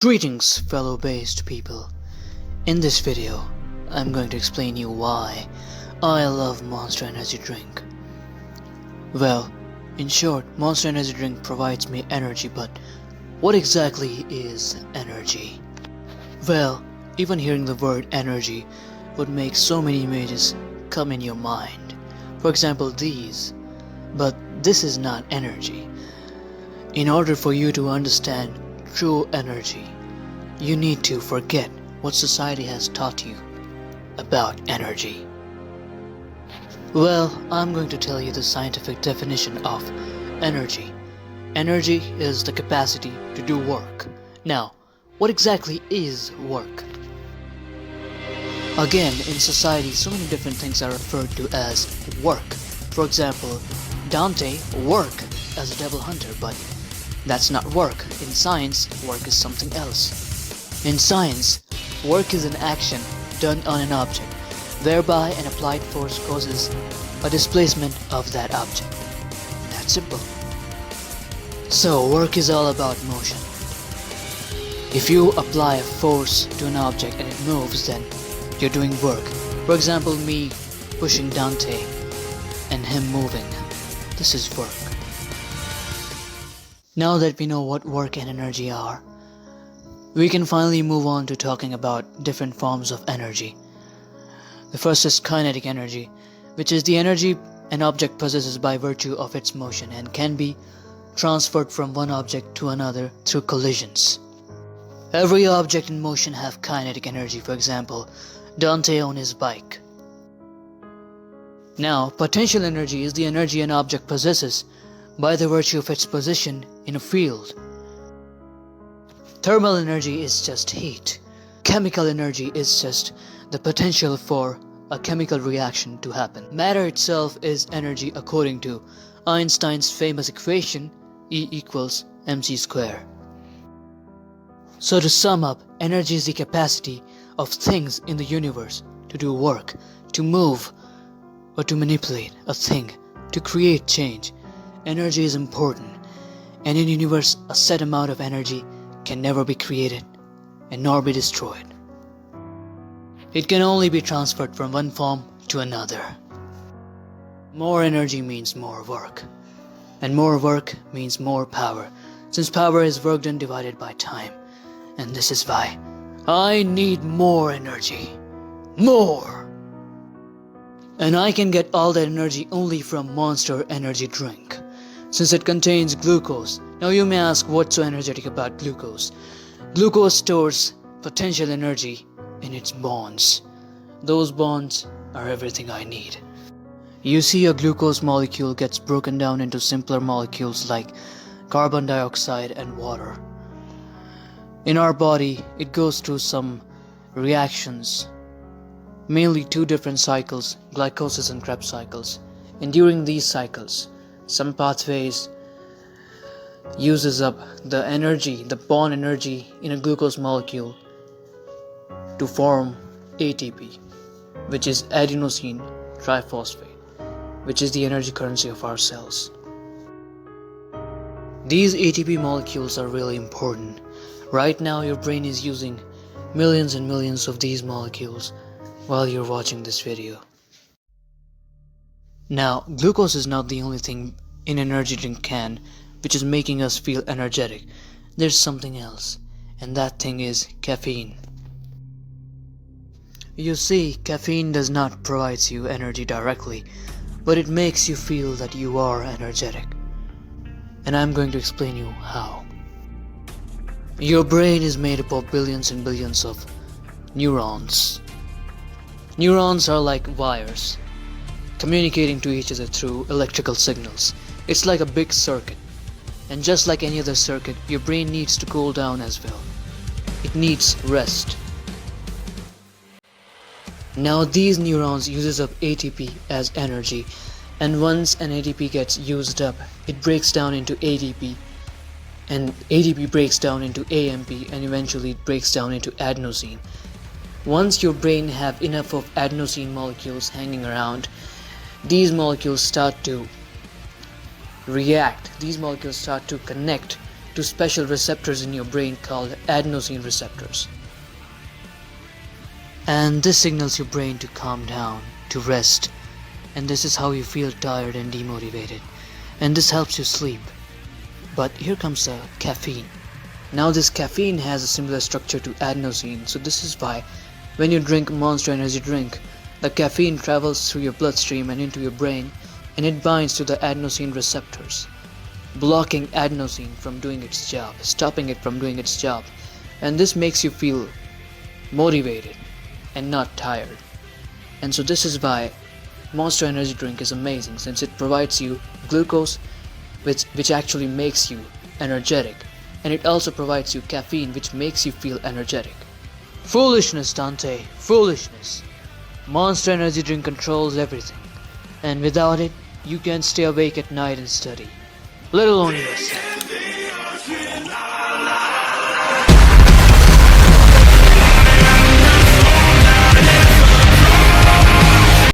Greetings, fellow based people. In this video, I'm going to explain you why I love Monster Energy Drink. Well, in short, Monster Energy Drink provides me energy, but what exactly is energy? Well, even hearing the word energy would make so many images come in your mind. For example, these. But this is not energy. In order for you to understand true energy, you need to forget what society has taught you about energy. Well, I'm going to tell you the scientific definition of energy. Energy is the capacity to do work. Now, what exactly is work? Again, in society, so many different things are referred to as work. For example, Dante worked as a devil hunter, but that's not work. In science, work is something else. In science, work is an action done on an object, whereby an applied force causes a displacement of that object. That's simple. So, work is all about motion. If you apply a force to an object and it moves, then you're doing work. For example, me pushing Dante and him moving. This is work. Now that we know what work and energy are, we can finally move on to talking about different forms of energy. The first is kinetic energy, which is the energy an object possesses by virtue of its motion and can be transferred from one object to another through collisions. Every object in motion have kinetic energy. For example, Dante on his bike. Now, potential energy is the energy an object possesses by the virtue of its position in a field. Thermal energy is just heat. Chemical energy is just the potential for a chemical reaction to happen. Matter itself is energy according to Einstein's famous equation E equals mc square. So to sum up, energy is the capacity of things in the universe to do work, to move, or to manipulate a thing, to create change. Energy is important, and in the universe a set amount of energy can never be created and nor be destroyed. It can only be transferred from one form to another. More energy means more work, and more work means more power, since power is work done divided by time. And this is why I need more energy. More! And I can get all that energy only from Monster Energy Drink, since it contains glucose. Now you may ask, what's so energetic about glucose? Glucose stores potential energy in its bonds. Those bonds are everything I need. You see, a glucose molecule gets broken down into simpler molecules like carbon dioxide and water. In our body, it goes through some reactions, mainly two different cycles, glycolysis and Krebs cycles. And during these cycles, some pathways uses up the energy, the bond energy in a glucose molecule to form ATP, which is adenosine triphosphate, which is the energy currency of our cells. These ATP molecules are really important. Right now your brain is using millions and millions of these molecules while you're watching this video. Now, glucose is not the only thing in an energy drink can which is making us feel energetic. There's something else, and that thing is caffeine. You see, caffeine does not provide you energy directly, but it makes you feel that you are energetic. And I'm going to explain you how. Your brain is made up of billions and billions of neurons. Neurons are like wires, communicating to each other through electrical signals. It's like a big circuit. And just like any other circuit, your brain needs to cool down as well. It needs rest. Now these neurons uses up ATP as energy, and once an ATP gets used up, it breaks down into ADP, and ADP breaks down into AMP, and eventually it breaks down into adenosine. Once your brain have enough of adenosine molecules hanging around, these molecules start to react. These molecules start to connect to special receptors in your brain called adenosine receptors. And this signals your brain to calm down, to rest. And this is how you feel tired and demotivated. And this helps you sleep. But here comes the caffeine. Now this caffeine has a similar structure to adenosine, so this is why when you drink Monster Energy drink, the caffeine travels through your bloodstream and into your brain, and it binds to the adenosine receptors, blocking adenosine from doing its job, stopping it from doing its job. And this makes you feel motivated and not tired. And so this is why Monster Energy drink is amazing, since it provides you glucose, which actually makes you energetic, and it also provides you caffeine, which makes you feel energetic. Foolishness, Dante, foolishness. Monster Energy drink controls everything, and without it, you can't stay awake at night and study, let alone yourself.